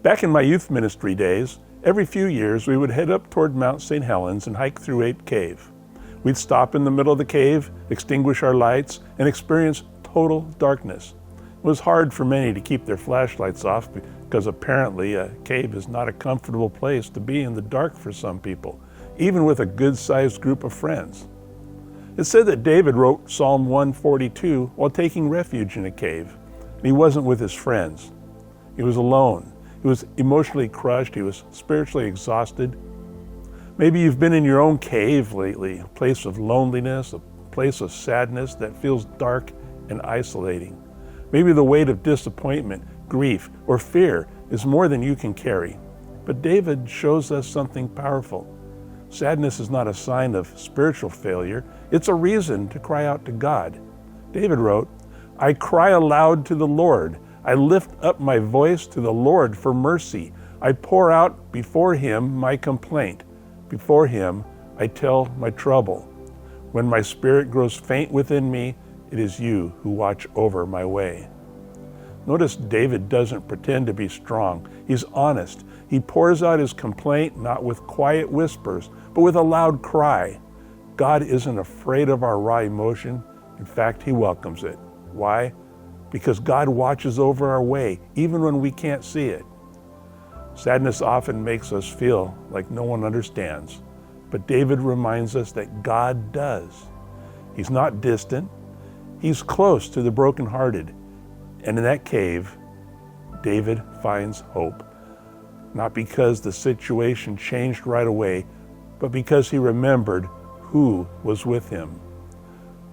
Back in my youth ministry days, every few years we would head up toward Mount St. Helens and hike through Ape Cave. We'd stop in the middle of the cave, extinguish our lights, and experience total darkness. It was hard for many to keep their flashlights off because apparently a cave is not a comfortable place to be in the dark for some people, even with a good-sized group of friends. It's said that David wrote Psalm 142 while taking refuge in a cave. And he wasn't with his friends. He was alone. He was emotionally crushed. He was spiritually exhausted. Maybe you've been in your own cave lately, a place of loneliness, a place of sadness that feels dark and isolating. Maybe the weight of disappointment, grief, or fear is more than you can carry. But David shows us something powerful. Sadness is not a sign of spiritual failure. It's a reason to cry out to God. David wrote, "I cry aloud to the Lord. I lift up my voice to the Lord for mercy. I pour out before him my complaint. Before him I tell my trouble. When my spirit grows faint within me, it is you who watch over my way." Notice David doesn't pretend to be strong. He's honest. He pours out his complaint not with quiet whispers, but with a loud cry. God isn't afraid of our raw emotion. In fact, he welcomes it. Why? Because God watches over our way, even when we can't see it. Sadness often makes us feel like no one understands, but David reminds us that God does. He's not distant. He's close to the brokenhearted. And in that cave, David finds hope. Not because the situation changed right away, but because he remembered who was with him.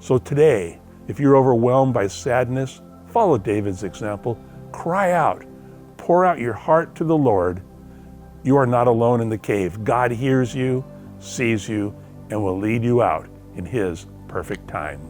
So today, if you're overwhelmed by sadness, follow David's example. Cry out. Pour out your heart to the Lord. You are not alone in the cave. God hears you, sees you, and will lead you out in his perfect time.